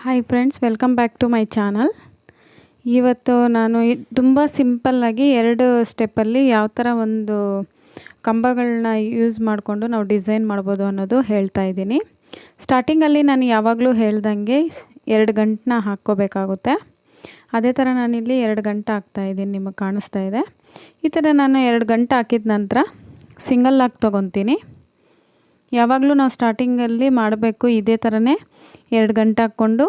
Hi friends, welcome back to my channel. ಇವತ್ತು ನಾನು ತುಂಬ ಸಿಂಪಲ್ಲಾಗಿ 2 ಸ್ಟೆಪ್ಪಲ್ಲಿ ಯಾವ ಥರ ಒಂದು ಕಂಬಗಳನ್ನ ಯೂಸ್ ಮಾಡಿಕೊಂಡು ನಾವು ಡಿಸೈನ್ ಮಾಡ್ಬೋದು ಅನ್ನೋದು ಹೇಳ್ತಾ ಇದ್ದೀನಿ. ಸ್ಟಾರ್ಟಿಂಗಲ್ಲಿ ನಾನು ಯಾವಾಗಲೂ ಹೇಳ್ದಂಗೆ 2 ಗಂಟನ್ನ ಹಾಕ್ಕೋಬೇಕಾಗುತ್ತೆ. ಅದೇ ಥರ ನಾನಿಲ್ಲಿ 2 ಗಂಟೆ ಹಾಕ್ತಾಯಿದ್ದೀನಿ, ನಿಮಗೆ ಕಾಣಿಸ್ತಾ ಇದೆ. ಈ ಥರ ನಾನು 2 ಗಂಟೆ ಹಾಕಿದ ನಂತರ ಸಿಂಗಲ್ ಲಾಕ್ ತೊಗೊತೀನಿ. ಯಾವಾಗಲೂ ನಾವು ಸ್ಟಾರ್ಟಿಂಗಲ್ಲಿ ಮಾಡಬೇಕು ಇದೇ ಥರನೇ 2 ಗಂಟೆ ಹಾಕ್ಕೊಂಡು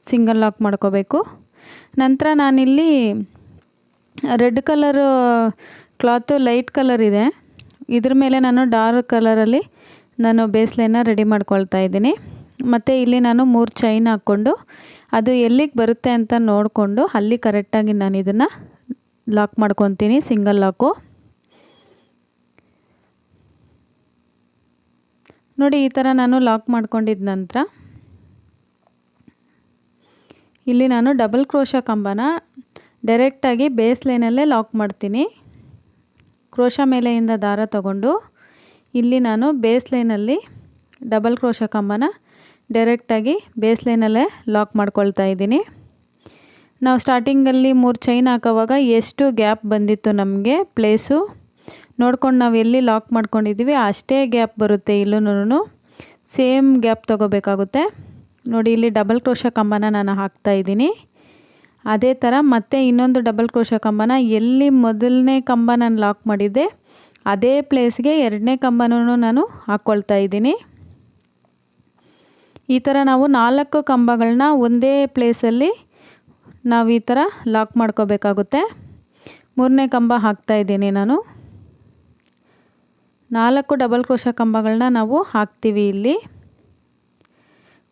ಸಿಂಗಲ್ ಲಾಕ್ ಮಾಡ್ಕೋಬೇಕು. ನಂತರ ನಾನಿಲ್ಲಿ red colour cloth light colour ಇದೆ, ಇದ್ರ ಮೇಲೆ ನಾನು ಡಾರ್ಕ್ ಕಲರಲ್ಲಿ ನಾನು ಬೇಸ್ ಲೈನ್ನ ರೆಡಿ ಮಾಡ್ಕೊಳ್ತಾ ಇದ್ದೀನಿ. ಮತ್ತು ಇಲ್ಲಿ ನಾನು 3 ಚೈನ್ ಹಾಕ್ಕೊಂಡು ಅದು ಎಲ್ಲಿಗೆ ಬರುತ್ತೆ ಅಂತ ನೋಡಿಕೊಂಡು ಅಲ್ಲಿ ಕರೆಕ್ಟಾಗಿ ನಾನು ಇದನ್ನು ಲಾಕ್ ಮಾಡ್ಕೊತೀನಿ, ಸಿಂಗಲ್ ಲಾಕು. ನೋಡಿ, ಈ ಥರ ನಾನು ಲಾಕ್ ಮಾಡ್ಕೊಂಡಿದ್ದ ನಂತರ ಇಲ್ಲಿ ನಾನು ಡಬಲ್ ಕ್ರೋಶಾ ಕಂಬನ ಡೈರೆಕ್ಟಾಗಿ ಬೇಸ್ ಲೈನಲ್ಲೇ ಲಾಕ್ ಮಾಡ್ತೀನಿ. ಕ್ರೋಶಾ ಮೇಲೆಯಿಂದ ದಾರ ತಗೊಂಡು ಇಲ್ಲಿ ನಾನು ಬೇಸ್ ಲೈನಲ್ಲಿ ಡಬಲ್ ಕ್ರೋಶಾ ಕಂಬನ ಡೈರೆಕ್ಟಾಗಿ ಬೇಸ್ ಲೈನಲ್ಲೇ ಲಾಕ್ ಮಾಡ್ಕೊಳ್ತಾ ಇದ್ದೀನಿ. ನಾವು ಸ್ಟಾರ್ಟಿಂಗಲ್ಲಿ 3 ಚೈನ್ ಹಾಕೋವಾಗ ಎಷ್ಟು ಗ್ಯಾಪ್ ಬಂದಿತ್ತು ನಮಗೆ ಪ್ಲೇಸು ನೋಡ್ಕೊಂಡು ನಾವು ಎಲ್ಲಿ ಲಾಕ್ ಮಾಡ್ಕೊಂಡಿದ್ದೀವಿ ಅಷ್ಟೇ ಗ್ಯಾಪ್ ಬರುತ್ತೆ. ಇಲ್ಲೂ ಸೇಮ್ ಗ್ಯಾಪ್ ತೊಗೋಬೇಕಾಗುತ್ತೆ. ನೋಡಿ, ಇಲ್ಲಿ ಡಬಲ್ ಕ್ರೋಶಾ ಕಂಬನ ನಾನು ಹಾಕ್ತಾ ಇದ್ದೀನಿ. ಅದೇ ಥರ ಮತ್ತೆ ಇನ್ನೊಂದು ಡಬಲ್ ಕ್ರೋಶಾ ಕಂಬನ ಎಲ್ಲಿ ಮೊದಲನೇ ಕಂಬ ನಾನು ಲಾಕ್ ಮಾಡಿದ್ದೆ ಅದೇ ಪ್ಲೇಸ್ಗೆ 2ನೇ ಕಂಬನೂ ನಾನು ಹಾಕ್ಕೊಳ್ತಾ ಇದ್ದೀನಿ. ಈ ಥರ ನಾವು 4 ಕಂಬಗಳನ್ನ ಒಂದೇ ಪ್ಲೇಸಲ್ಲಿ ನಾವು ಈ ಥರ ಲಾಕ್ ಮಾಡ್ಕೋಬೇಕಾಗುತ್ತೆ. 3ನೇ ಕಂಬ ಹಾಕ್ತಾ ಇದ್ದೀನಿ ನಾನು. 4 ಡಬಲ್ ಕ್ರೋಶಾ ಕಂಬಗಳನ್ನ ನಾವು ಹಾಕ್ತೀವಿ. ಇಲ್ಲಿ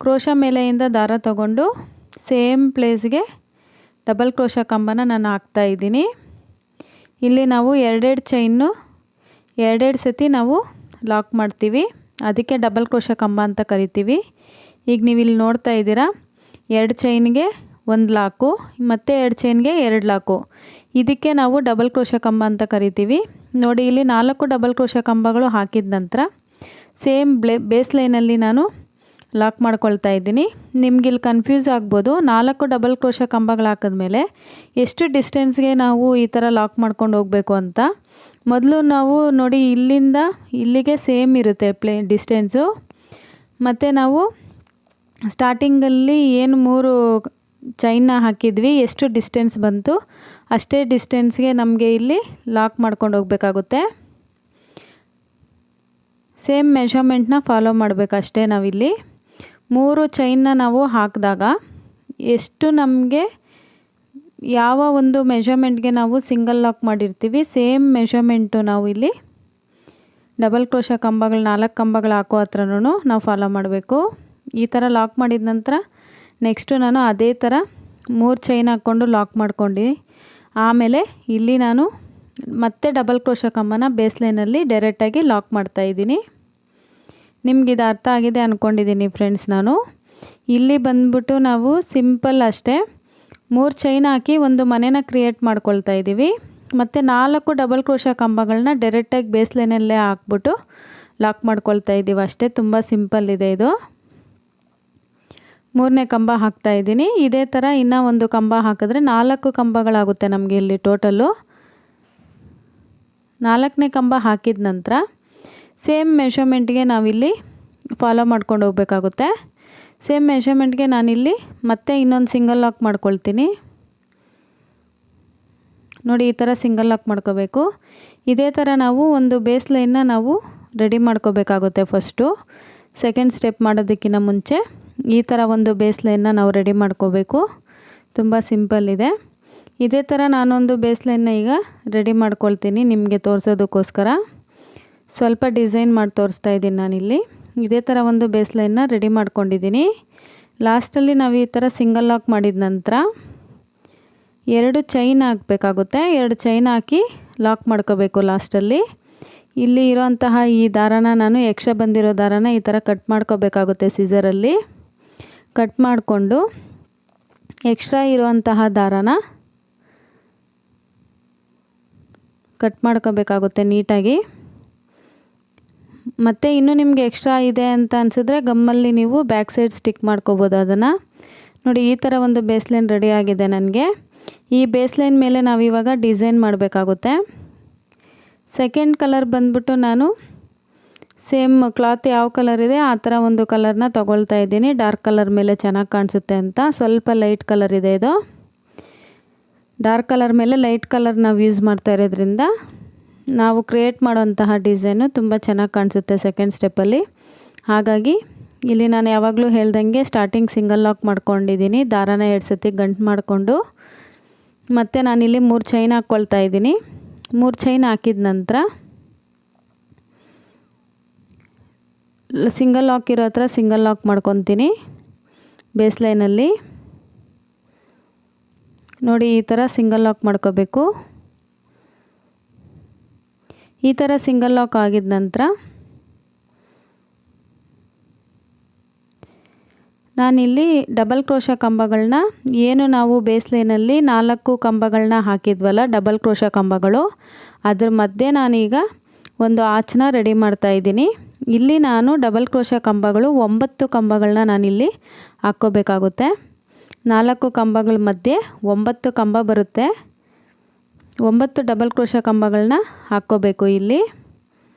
ಕ್ರೋಶಾ ಮೇಲೆಯಿಂದ ದಾರ ತಗೊಂಡು ಸೇಮ್ ಪ್ಲೇಸ್ಗೆ ಡಬಲ್ ಕ್ರೋಶಾ ಕಂಬನ ನಾನು ಹಾಕ್ತಾ ಇದ್ದೀನಿ. ಇಲ್ಲಿ ನಾವು 2 ಚೈನು 2 ಸತಿ ನಾವು ಲಾಕ್ ಮಾಡ್ತೀವಿ, ಅದಕ್ಕೆ ಡಬಲ್ ಕ್ರೋಶಾ ಕಂಬ ಅಂತ ಕರಿತೀವಿ. ಈಗ ನೀವು ಇಲ್ಲಿ ನೋಡ್ತಾ ಇದ್ದೀರಾ, 2 ಚೈನ್ಗೆ 1 ಲಾಕು ಮತ್ತು 2 ಚೈನ್ಗೆ 2 ಲಾಕು, ಇದಕ್ಕೆ ನಾವು ಡಬಲ್ ಕ್ರೋಶಾ ಕಂಬ ಅಂತ ಕರಿತೀವಿ. ನೋಡಿ, ಇಲ್ಲಿ 4 ಡಬಲ್ ಕ್ರೋಶಾ ಕಂಬಗಳು ಹಾಕಿದ ನಂತರ ಸೇಮ್ ಬೇಸ್ ಲೈನಲ್ಲಿ ನಾನು ಲಾಕ್ ಮಾಡ್ಕೊಳ್ತಾ ಇದ್ದೀನಿ. ನಿಮ್ಗೆ ಇಲ್ಲಿ ಕನ್ಫ್ಯೂಸ್ ಆಗ್ಬೋದು, 4 ಡಬಲ್ ಕ್ರೋಶಾ ಕಂಬಗಳು ಹಾಕಿದ್ಮೇಲೆ ಎಷ್ಟು ಡಿಸ್ಟೆನ್ಸ್ಗೆ ನಾವು ಈ ಥರ ಲಾಕ್ ಮಾಡ್ಕೊಂಡು ಹೋಗಬೇಕು ಅಂತ. ಮೊದಲು ನಾವು ನೋಡಿ, ಇಲ್ಲಿಂದ ಇಲ್ಲಿಗೆ ಸೇಮ್ ಇರುತ್ತೆ ಡಿಸ್ಟೆನ್ಸು. ಮತ್ತು ನಾವು ಸ್ಟಾರ್ಟಿಂಗಲ್ಲಿ ಏನು 3 ಚೈನ್ನ ಹಾಕಿದ್ವಿ ಎಷ್ಟು ಡಿಸ್ಟೆನ್ಸ್ ಬಂತು ಅಷ್ಟೇ ಡಿಸ್ಟೆನ್ಸ್ಗೆ ನಮಗೆ ಇಲ್ಲಿ ಲಾಕ್ ಮಾಡ್ಕೊಂಡು ಹೋಗಬೇಕಾಗುತ್ತೆ. ಸೇಮ್ ಮೆಷರ್ಮೆಂಟ್ನ ಫಾಲೋ ಮಾಡಬೇಕಷ್ಟೇ. ನಾವಿಲ್ಲಿ 3 ಚೈನ್ನ ನಾವು ಹಾಕಿದಾಗ ಎಷ್ಟು ನಮಗೆ ಯಾವ ಒಂದು ಮೆಷರ್ಮೆಂಟ್ಗೆ ನಾವು ಸಿಂಗಲ್ ಲಾಕ್ ಮಾಡಿರ್ತೀವಿ ಸೇಮ್ ಮೆಷರ್ಮೆಂಟು ನಾವು ಇಲ್ಲಿ ಡಬಲ್ ಕ್ರೋಶಾ ಕಂಬಗಳು 4 ಕಂಬಗಳು ಹಾಕೋ ಹತ್ರನೂ ನಾವು ಫಾಲೋ ಮಾಡಬೇಕು. ಈ ಥರ ಲಾಕ್ ಮಾಡಿದ ನಂತರ ನೆಕ್ಸ್ಟು ನಾನು ಅದೇ ಥರ 3 ಚೈನ್ ಹಾಕ್ಕೊಂಡು ಲಾಕ್ ಮಾಡ್ಕೊಂಡು ಆಮೇಲೆ ಇಲ್ಲಿ ನಾನು ಮತ್ತೆ ಡಬಲ್ ಕ್ರೋಶಾ ಕಂಬನ ಬೇಸ್ ಲೈನಲ್ಲಿ ಡೈರೆಕ್ಟಾಗಿ ಲಾಕ್ ಮಾಡ್ತಾಯಿದ್ದೀನಿ. ನಿಮಗಿದು ಅರ್ಥ ಆಗಿದೆ ಅಂದ್ಕೊಂಡಿದ್ದೀನಿ ಫ್ರೆಂಡ್ಸ್. ನಾನು ಇಲ್ಲಿ ಬಂದ್ಬಿಟ್ಟು ನಾವು ಸಿಂಪಲ್ ಅಷ್ಟೇ 3 ಚೈನ್ ಹಾಕಿ ಒಂದು ಮನೆನ ಕ್ರಿಯೇಟ್ ಮಾಡ್ಕೊಳ್ತಾ ಇದ್ದೀವಿ. ಮತ್ತು 4 ಡಬಲ್ ಕ್ರೋಶಾ ಕಂಬಗಳನ್ನ ಡೈರೆಕ್ಟಾಗಿ ಬೇಸ್ ಲೈನಲ್ಲೇ ಹಾಕ್ಬಿಟ್ಟು ಲಾಕ್ ಮಾಡ್ಕೊಳ್ತಾ ಇದ್ದೀವಿ ಅಷ್ಟೇ. ತುಂಬ ಸಿಂಪಲ್ ಇದೆ ಇದು. 3ನೇ ಕಂಬ ಹಾಕ್ತಾ ಇದ್ದೀನಿ. ಇದೇ ಥರ ಇನ್ನೂ ಒಂದು ಕಂಬ ಹಾಕಿದ್ರೆ 4 ಕಂಬಗಳಾಗುತ್ತೆ ನಮಗೆ ಇಲ್ಲಿ ಟೋಟಲು. 4ನೇ ಕಂಬ ಹಾಕಿದ ನಂತರ ಸೇಮ್ ಮೆಷರ್ಮೆಂಟ್ಗೆ ನಾವಿಲ್ಲಿ ಫಾಲೋ ಮಾಡ್ಕೊಂಡು ಹೋಗಬೇಕಾಗುತ್ತೆ. ಸೇಮ್ ಮೆಷರ್ಮೆಂಟ್ಗೆ ನಾನಿಲ್ಲಿ ಮತ್ತೆ ಇನ್ನೊಂದು ಸಿಂಗಲ್ ಲಾಕ್ ಮಾಡ್ಕೊಳ್ತೀನಿ. ನೋಡಿ, ಈ ಥರ ಸಿಂಗಲ್ ಲಾಕ್ ಮಾಡ್ಕೋಬೇಕು. ಇದೇ ಥರ ನಾವು ಒಂದು ಬೇಸ್ ಲೈನ್ನ ನಾವು ರೆಡಿ ಮಾಡ್ಕೋಬೇಕಾಗುತ್ತೆ. ಫಸ್ಟು ಸೆಕೆಂಡ್ ಸ್ಟೆಪ್ ಮಾಡೋದಕ್ಕಿಂತ ಮುಂಚೆ ಈ ಥರ ಒಂದು ಬೇಸ್ ಲೈನ್ನ ನಾವು ರೆಡಿ ಮಾಡ್ಕೋಬೇಕು. ತುಂಬ ಸಿಂಪಲ್ ಇದೆ. ಇದೇ ಥರ ನಾನೊಂದು ಬೇಸ್ ಲೈನ್ನ ಈಗ ರೆಡಿ ಮಾಡ್ಕೊಳ್ತೀನಿ ನಿಮಗೆ ತೋರಿಸೋದಕ್ಕೋಸ್ಕರ. ಸ್ವಲ್ಪ ಡಿಸೈನ್ ಮಾಡಿ ತೋರಿಸ್ತಾ ಇದ್ದೀನಿ ನಾನಿಲ್ಲಿ. ಇದೇ ಥರ ಒಂದು ಬೇಸ್ ಲೈನ್ನ ರೆಡಿ ಮಾಡ್ಕೊಂಡಿದ್ದೀನಿ. ಲಾಸ್ಟಲ್ಲಿ ನಾವು ಈ ಥರ ಸಿಂಗಲ್ ಲಾಕ್ ಮಾಡಿದ ನಂತರ 2 ಚೈನ್ ಹಾಕಬೇಕಾಗುತ್ತೆ. 2 ಚೈನ್ ಹಾಕಿ ಲಾಕ್ ಮಾಡ್ಕೋಬೇಕು ಲಾಸ್ಟಲ್ಲಿ. ಇಲ್ಲಿ ಇರೋಂತಹ ಈ ದಾರನ ನಾನು ಎಕ್ಸ್ಟ್ರಾ ಬಂದಿರೋ ದಾರನ ಈ ಥರ ಕಟ್ ಮಾಡ್ಕೋಬೇಕಾಗುತ್ತೆ. ಸಿಸರಲ್ಲಿ ಕಟ್ ಮಾಡಿಕೊಂಡು ಎಕ್ಸ್ಟ್ರಾ ಇರುವಂತಹ ದಾರನ ಕಟ್ ಮಾಡ್ಕೋಬೇಕಾಗುತ್ತೆ ನೀಟಾಗಿ. ಮತ್ತು ಇನ್ನೂ ನಿಮಗೆ ಎಕ್ಸ್ಟ್ರಾ ಇದೆ ಅಂತ ಅನಿಸಿದ್ರೆ ಗಮ್ಮಲ್ಲಿ ನೀವು ಬ್ಯಾಕ್ ಸೈಡ್ ಸ್ಟಿಕ್ ಮಾಡ್ಕೋಬೋದು ಅದನ್ನು. ನೋಡಿ ಈ ಥರ ಒಂದು ಬೇಸ್ಲೈನ್ ರೆಡಿ ಆಗಿದೆ ನನಗೆ. ಈ ಬೇಸ್ಲೈನ್ ಮೇಲೆ ನಾವು ಇವಾಗ ಡಿಸೈನ್ ಮಾಡಬೇಕಾಗುತ್ತೆ. ಸೆಕೆಂಡ್ ಕಲರ್ ಬಂದ್ಬಿಟ್ಟು ನಾನು ಸೇಮ್ ಕ್ಲಾತ್ ಯಾವ ಕಲರ್ ಇದೆ ಆ ಥರ ಒಂದು ಕಲರ್ನ ತೊಗೊಳ್ತಾ ಇದ್ದೀನಿ. ಡಾರ್ಕ್ ಕಲರ್ ಮೇಲೆ ಚೆನ್ನಾಗಿ ಕಾಣಿಸುತ್ತೆ ಅಂತ. ಸ್ವಲ್ಪ ಲೈಟ್ ಕಲರ್ ಇದೆ ಇದು. ಡಾರ್ಕ್ ಕಲರ್ ಮೇಲೆ ಲೈಟ್ ಕಲರ್ ನಾವು ಯೂಸ್ ಮಾಡ್ತಾ ಇರೋದ್ರಿಂದ ನಾವು ಕ್ರಿಯೇಟ್ ಮಾಡೋಂತಹ ಡಿಸೈನು ತುಂಬ ಚೆನ್ನಾಗಿ ಕಾಣಿಸುತ್ತೆ ಸೆಕೆಂಡ್ ಸ್ಟೆಪ್ಪಲ್ಲಿ. ಹಾಗಾಗಿ ಇಲ್ಲಿ ನಾನು ಯಾವಾಗಲೂ ಹೇಳ್ದಂಗೆ ಸ್ಟಾರ್ಟಿಂಗ್ ಸಿಂಗಲ್ ಲಾಕ್ ಮಾಡ್ಕೊಂಡಿದ್ದೀನಿ. ದಾರಾನ 2 ಸತಿ ಗಂಟು ಮಾಡಿಕೊಂಡು ಮತ್ತು ನಾನಿಲ್ಲಿ 3 ಚೈನ್ ಹಾಕ್ಕೊಳ್ತಾ ಇದ್ದೀನಿ. 3 ಚೈನ್ ಹಾಕಿದ ನಂತರ ಸಿಂಗಲ್ ಲಾಕ್ ಇರೋ ಹತ್ರ ಸಿಂಗಲ್ ಲಾಕ್ ಮಾಡ್ಕೊತೀನಿ ಬೇಸ್ಲೈನಲ್ಲಿ. ನೋಡಿ ಈ ಥರ ಸಿಂಗಲ್ ಲಾಕ್ ಮಾಡ್ಕೋಬೇಕು. ಈ ಥರ ಸಿಂಗಲ್ ಲಾಕ್ ಆಗಿದ ನಂತರ ನಾನಿಲ್ಲಿ ಡಬಲ್ ಕ್ರೋಶಾ ಕಂಬಗಳನ್ನ ಏನು ನಾವು ಬೇಸ್ಲೈನಲ್ಲಿ 4 ಕಂಬಗಳನ್ನ ಹಾಕಿದ್ವಲ್ಲ ಡಬಲ್ ಕ್ರೋಶಾ ಕಂಬಗಳು, ಅದ್ರ ಮಧ್ಯೆ ನಾನೀಗ ಒಂದು ಆರ್ಚನ್ನ ರೆಡಿ ಮಾಡ್ತಾ ಇದ್ದೀನಿ. ಇಲ್ಲಿ ನಾನು ಡಬಲ್ ಕ್ರೋಶಾ ಕಂಬಗಳು 9 ಕಂಬಗಳನ್ನ ನಾನಿಲ್ಲಿ ಹಾಕ್ಕೋಬೇಕಾಗುತ್ತೆ. 4 ಕಂಬಗಳ ಮಧ್ಯೆ 9 ಕಂಬ ಬರುತ್ತೆ. 9 ಡಬಲ್ ಕ್ರೋಶಾ ಕಂಬಗಳನ್ನ ಹಾಕ್ಕೋಬೇಕು ಇಲ್ಲಿ.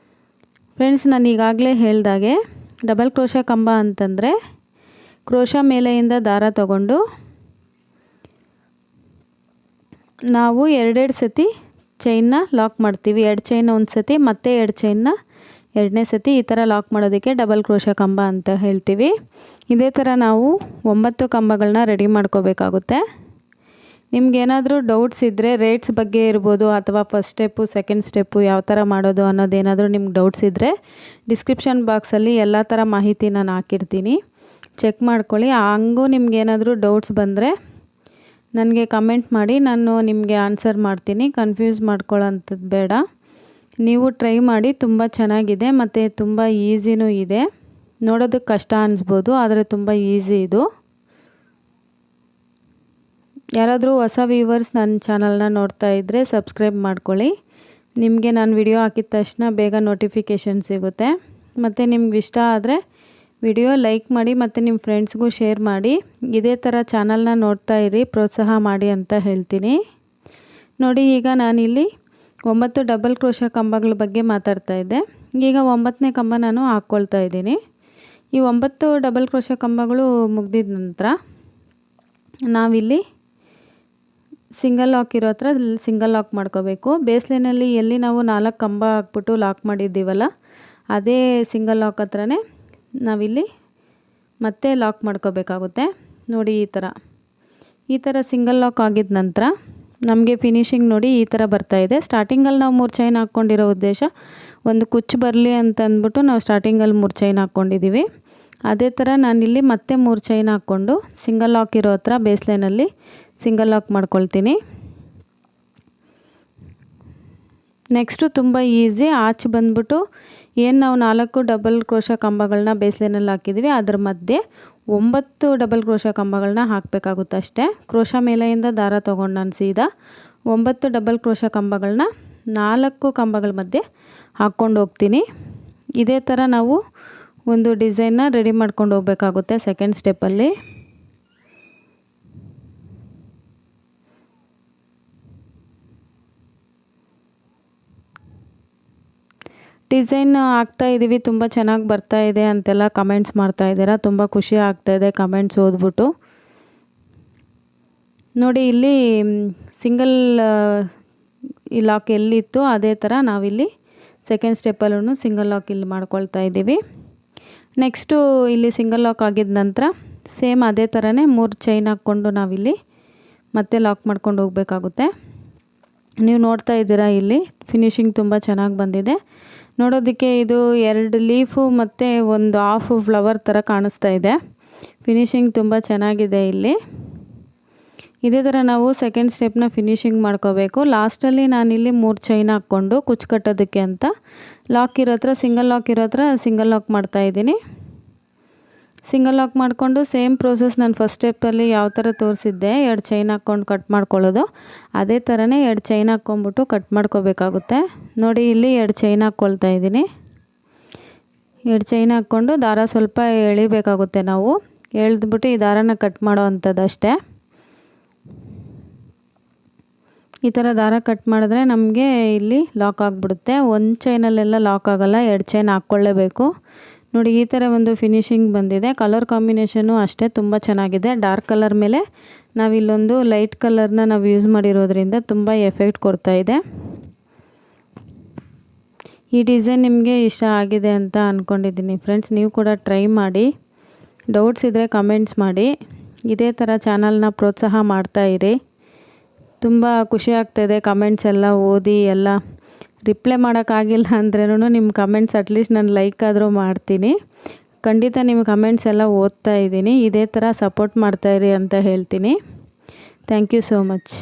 ಫ್ರೆಂಡ್ಸ್, ನಾನು ಈಗಾಗಲೇ ಹೇಳ್ದಾಗೆ ಡಬಲ್ ಕ್ರೋಶಾ ಕಂಬ ಅಂತಂದರೆ ಕ್ರೋಶಾ ಮೇಲೆಯಿಂದ ದಾರ ತಗೊಂಡು ನಾವು 2 ಸತಿ ಚೈನ್ನ ಲಾಕ್ ಮಾಡ್ತೀವಿ. 2 ಚೈನ್ ಒಂದು ಸತಿ ಮತ್ತು 2 ಚೈನ್ನ 2ನೇ ಸತಿ. ಈ ಥರ ಲಾಕ್ ಮಾಡೋದಕ್ಕೆ ಡಬಲ್ ಕ್ರೋಶಾ ಕಂಬ ಅಂತ ಹೇಳ್ತೀವಿ. ಇದೇ ಥರ ನಾವು 9 ಕಂಬಗಳನ್ನ ರೆಡಿ ಮಾಡ್ಕೋಬೇಕಾಗುತ್ತೆ. ನಿಮ್ಗೇನಾದರೂ ಡೌಟ್ಸ್ ಇದ್ದರೆ ರೇಟ್ಸ್ ಬಗ್ಗೆ ಇರ್ಬೋದು ಅಥವಾ ಫಸ್ಟ್ ಸ್ಟೆಪ್ಪು ಸೆಕೆಂಡ್ ಸ್ಟೆಪ್ಪು ಯಾವ ಥರ ಮಾಡೋದು ಅನ್ನೋದೇನಾದರೂ ನಿಮ್ಗೆ ಡೌಟ್ಸ್ ಇದ್ದರೆ ಡಿಸ್ಕ್ರಿಪ್ಷನ್ ಬಾಕ್ಸಲ್ಲಿ ಎಲ್ಲ ಥರ ಮಾಹಿತಿ ನಾನು ಹಾಕಿರ್ತೀನಿ, ಚೆಕ್ ಮಾಡ್ಕೊಳ್ಳಿ. ಹಂಗೂ ನಿಮ್ಗೇನಾದರೂ ಡೌಟ್ಸ್ ಬಂದರೆ ನನಗೆ ಕಮೆಂಟ್ ಮಾಡಿ, ನಾನು ನಿಮಗೆ ಆನ್ಸರ್ ಮಾಡ್ತೀನಿ. ಕನ್ಫ್ಯೂಸ್ ಮಾಡ್ಕೊಳ್ಳೋಂಥದ್ದು ಬೇಡ. ನೀವು ಟ್ರೈ ಮಾಡಿ. ತುಂಬ ಚೆನ್ನಾಗಿದೆ ಮತ್ತು ತುಂಬ ಈಸಿನೂ ಇದೆ. ನೋಡೋದಕ್ಕೆ ಕಷ್ಟ ಅನಿಸ್ಬೋದು, ಆದರೆ ತುಂಬ ಈಸಿ ಇದು. ಯಾರಾದರೂ ಹೊಸ ವ್ಯೂವರ್ಸ್ ನನ್ನ ಚಾನಲ್ನ ನೋಡ್ತಾ ಇದ್ದರೆ ಸಬ್ಸ್ಕ್ರೈಬ್ ಮಾಡ್ಕೊಳ್ಳಿ. ನಿಮಗೆ ನಾನು ವಿಡಿಯೋ ಹಾಕಿದ ತಕ್ಷಣ ಬೇಗ ನೋಟಿಫಿಕೇಷನ್ ಸಿಗುತ್ತೆ. ಮತ್ತು ನಿಮ್ಗೆ ಇಷ್ಟ ಆದರೆ ವಿಡಿಯೋ ಲೈಕ್ ಮಾಡಿ ಮತ್ತು ನಿಮ್ಮ ಫ್ರೆಂಡ್ಸ್ಗೂ ಶೇರ್ ಮಾಡಿ. ಇದೇ ಥರ ಚಾನಲ್ನ ನೋಡ್ತಾ ಇರಿ, ಪ್ರೋತ್ಸಾಹ ಮಾಡಿ ಅಂತ ಹೇಳ್ತೀನಿ. ನೋಡಿ, ಈಗ ನಾನಿಲ್ಲಿ 9 ಡಬಲ್ ಕ್ರೋಶಾ ಕಂಬಗಳ ಬಗ್ಗೆ ಮಾತಾಡ್ತಾ ಇದ್ದೆ. ಈಗ 9ನೇ ಕಂಬ ನಾನು ಹಾಕ್ಕೊಳ್ತಾ ಇದ್ದೀನಿ. ಈ 9 ಡಬಲ್ ಕ್ರೋಶಾ ಕಂಬಗಳು ಮುಗಿದಿದ ನಂತರ ನಾವಿಲ್ಲಿ ಸಿಂಗಲ್ ಲಾಕ್ ಇರೋ ಹತ್ರ ಸಿಂಗಲ್ ಲಾಕ್ ಮಾಡ್ಕೋಬೇಕು. ಬೇಸ್ಲೈನಲ್ಲಿ ಎಲ್ಲಿ ನಾವು 4 ಕಂಬ ಹಾಕ್ಬಿಟ್ಟು ಲಾಕ್ ಮಾಡಿದ್ದೀವಲ್ಲ ಅದೇ ಸಿಂಗಲ್ ಲಾಕ್ ಹತ್ರನೇ ನಾವಿಲ್ಲಿ ಮತ್ತೆ ಲಾಕ್ ಮಾಡ್ಕೋಬೇಕಾಗುತ್ತೆ. ನೋಡಿ ಈ ಥರ ಸಿಂಗಲ್ ಲಾಕ್ ಆಗಿದ ನಂತರ ನಮಗೆ ಫಿನಿಶಿಂಗ್ ನೋಡಿ ಈ ಥರ ಬರ್ತಾಯಿದೆ. ಸ್ಟಾರ್ಟಿಂಗಲ್ಲಿ ನಾವು 3 ಚೈನ್ ಹಾಕ್ಕೊಂಡಿರೋ ಉದ್ದೇಶ ಒಂದು ಕುಚ್ಚು ಬರಲಿ ಅಂತ ಅಂದ್ಬಿಟ್ಟು ನಾವು ಸ್ಟಾರ್ಟಿಂಗಲ್ಲಿ 3 ಚೈನ್ ಹಾಕ್ಕೊಂಡಿದ್ದೀವಿ. ಅದೇ ಥರ ನಾನಿಲ್ಲಿ ಮತ್ತೆ 3 ಚೈನ್ ಹಾಕ್ಕೊಂಡು ಸಿಂಗಲ್ ಲಾಕ್ ಇರೋ ಹತ್ರ ಬೇಸ್ಲೈನಲ್ಲಿ ಸಿಂಗಲ್ ಲಾಕ್ ಮಾಡ್ಕೊಳ್ತೀನಿ. ನೆಕ್ಸ್ಟು ತುಂಬ ಈಸಿ. ಆಚ್ ಬಂದ್ಬಿಟ್ಟು ಏನು ನಾವು 4 ಡಬಲ್ ಕ್ರೋಶಾ ಕಂಬಗಳನ್ನ ಬೇಸ್ಲೈನಲ್ಲಿ ಹಾಕಿದ್ದೀವಿ ಅದ್ರ ಮಧ್ಯೆ 9 ಡಬಲ್ ಕ್ರೋಶಾ ಕಂಬಗಳನ್ನ ಹಾಕಬೇಕಾಗುತ್ತೆ ಅಷ್ಟೇ. ಕ್ರೋಶಾ ಮೇಲೆಯಿಂದ ದಾರ ತೊಗೊಂಡು ನಾನು ಸೀದಾ 9 ಡಬಲ್ ಕ್ರೋಶಾ ಕಂಬಗಳನ್ನ 4 ಕಂಬಗಳ ಮಧ್ಯೆ ಹಾಕ್ಕೊಂಡು ಹೋಗ್ತೀನಿ. ಇದೇ ಥರ ನಾವು ಒಂದು ಡಿಸೈನ್ನ ರೆಡಿ ಮಾಡ್ಕೊಂಡು ಹೋಗಬೇಕಾಗುತ್ತೆ ಸೆಕೆಂಡ್ ಸ್ಟೆಪ್ಪಲ್ಲಿ. ಡಿಸೈನ್ ಹಾಕ್ತಾಯಿದ್ದೀವಿ, ತುಂಬ ಚೆನ್ನಾಗಿ ಬರ್ತಾಯಿದೆ ಅಂತೆಲ್ಲ ಕಮೆಂಟ್ಸ್ ಮಾಡ್ತಾಯಿದ್ದೀರಾ. ತುಂಬ ಖುಷಿ ಆಗ್ತಾಯಿದೆ ಕಮೆಂಟ್ಸ್ ಓದ್ಬಿಟ್ಟು. ನೋಡಿ, ಇಲ್ಲಿ ಸಿಂಗಲ್ ಈ ಲಾಕ್ ಎಲ್ಲಿತ್ತು ಅದೇ ಥರ ನಾವಿಲ್ಲಿ ಸೆಕೆಂಡ್ ಸ್ಟೆಪ್ಪಲ್ಲೂ ಸಿಂಗಲ್ ಲಾಕ್ ಇಲ್ಲಿ ಮಾಡ್ಕೊಳ್ತಾ ಇದ್ದೀವಿ. ನೆಕ್ಸ್ಟು ಇಲ್ಲಿ ಸಿಂಗಲ್ ಲಾಕ್ ಆಗಿದ ನಂತರ ಸೇಮ್ ಅದೇ ಥರನೇ 3 ಚೈನ್ ಹಾಕ್ಕೊಂಡು ನಾವಿಲ್ಲಿ ಮತ್ತೆ ಲಾಕ್ ಮಾಡ್ಕೊಂಡು ಹೋಗಬೇಕಾಗುತ್ತೆ. ನೀವು ನೋಡ್ತಾ ಇದ್ದೀರಾ, ಇಲ್ಲಿ ಫಿನಿಶಿಂಗ್ ತುಂಬ ಚೆನ್ನಾಗಿ ಬಂದಿದೆ. ನೋಡೋದಕ್ಕೆ ಇದು 2 ಲೀಫು ಮತ್ತು ಒಂದು ಹಾಫ್ ಫ್ಲವರ್ ಥರ ಕಾಣಿಸ್ತಾ ಇದೆ. ಫಿನಿಶಿಂಗ್ ತುಂಬ ಚೆನ್ನಾಗಿದೆ ಇಲ್ಲಿ. ಇದೇ ಥರ ನಾವು ಸೆಕೆಂಡ್ ಸ್ಟೆಪ್ನ ಫಿನಿಶಿಂಗ್ ಮಾಡ್ಕೋಬೇಕು. ಲಾಸ್ಟಲ್ಲಿ ನಾನಿಲ್ಲಿ 3 ಚೈನ್ ಹಾಕ್ಕೊಂಡು ಕುಚ್ಚು ಕಟ್ಟೋದಕ್ಕೆ ಅಂತ ಲಾಕ್ ಇರೋ ಹತ್ರ ಸಿಂಗಲ್ ಲಾಕ್ ಇರೋ ಹತ್ರ ಸಿಂಗಲ್ ಲಾಕ್ ಮಾಡ್ತಾಯಿದ್ದೀನಿ. ಸಿಂಗಲ್ ಲಾಕ್ ಮಾಡಿಕೊಂಡು ಸೇಮ್ ಪ್ರೋಸೆಸ್ ನಾನು ಫಸ್ಟ್ ಸ್ಟೆಪ್ಪಲ್ಲಿ ಯಾವ ಥರ ತೋರಿಸಿದ್ದೆ 2 ಚೈನ್ ಹಾಕ್ಕೊಂಡು ಕಟ್ ಮಾಡ್ಕೊಳ್ಳೋದು ಅದೇ ಥರನೇ 2 ಚೈನ್ ಹಾಕ್ಕೊಂಬಿಟ್ಟು ಕಟ್ ಮಾಡ್ಕೋಬೇಕಾಗುತ್ತೆ. ನೋಡಿ, ಇಲ್ಲಿ 2 ಚೈನ್ ಹಾಕ್ಕೊಳ್ತಾ ಇದ್ದೀನಿ. 2 ಚೈನ್ ಹಾಕ್ಕೊಂಡು ದಾರ ಸ್ವಲ್ಪ ಎಳಿಬೇಕಾಗುತ್ತೆ ನಾವು. ಎಳೆದ್ಬಿಟ್ಟು ಈ ದಾರನ ಕಟ್ ಮಾಡೋ ಅಂಥದ್ದು ಅಷ್ಟೇ. ಈ ಥರ ದಾರ ಕಟ್ ಮಾಡಿದ್ರೆ ನಮಗೆ ಇಲ್ಲಿ ಲಾಕ್ ಆಗಿಬಿಡುತ್ತೆ. ಒಂದು ಚೈನಲ್ಲೆಲ್ಲ ಲಾಕ್ ಆಗೋಲ್ಲ, 2 ಚೈನ್ ಹಾಕ್ಕೊಳ್ಳೇಬೇಕು. ನೋಡಿ ಈ ಥರ ಒಂದು ಫಿನಿಶಿಂಗ್ ಬಂದಿದೆ. ಕಲರ್ ಕಾಂಬಿನೇಷನ್ನು ಅಷ್ಟೇ ತುಂಬ ಚೆನ್ನಾಗಿದೆ. ಡಾರ್ಕ್ ಕಲರ್ ಮೇಲೆ ನಾವಿಲ್ಲೊಂದು ಲೈಟ್ ಕಲರ್ನ ನಾವು ಯೂಸ್ ಮಾಡಿರೋದ್ರಿಂದ ತುಂಬ ಎಫೆಕ್ಟ್ ಕೊಡ್ತಾ ಇದೆ. ಈ ಡಿಸೈನ್ ನಿಮಗೆ ಇಷ್ಟ ಆಗಿದೆ ಅಂತ ಅಂದ್ಕೊಂಡಿದ್ದೀನಿ ಫ್ರೆಂಡ್ಸ್. ನೀವು ಕೂಡ ಟ್ರೈ ಮಾಡಿ. ಡೌಟ್ಸ್ ಇದ್ದರೆ ಕಮೆಂಟ್ಸ್ ಮಾಡಿ. ಇದೇ ಥರ ಚಾನಲ್ನ ಪ್ರೋತ್ಸಾಹ ಮಾಡ್ತಾಯಿರಿ. ತುಂಬ ಖುಷಿ ಆಗ್ತಾಯಿದೆ ಕಮೆಂಟ್ಸ್ ಎಲ್ಲ ಓದಿ ಎಲ್ಲ ರಿಪ್ಲೈ ಮಾಡೋಕ್ಕಾಗಿಲ್ಲ ಅಂದ್ರೂ ನಿಮ್ಮ ಕಮೆಂಟ್ಸ್ ಅಟ್ಲೀಸ್ಟ್ ನಾನು ಲೈಕ್ ಆದರೂ ಮಾಡ್ತೀನಿ. ಖಂಡಿತ ನಿಮ್ಮ ಕಮೆಂಟ್ಸ್ ಎಲ್ಲ ಓದ್ತಾ ಇದ್ದೀನಿ. ಇದೇ ಥರ ಸಪೋರ್ಟ್ ಮಾಡ್ತಾಯಿರಿ ಅಂತ ಹೇಳ್ತೀನಿ. Thank you so much.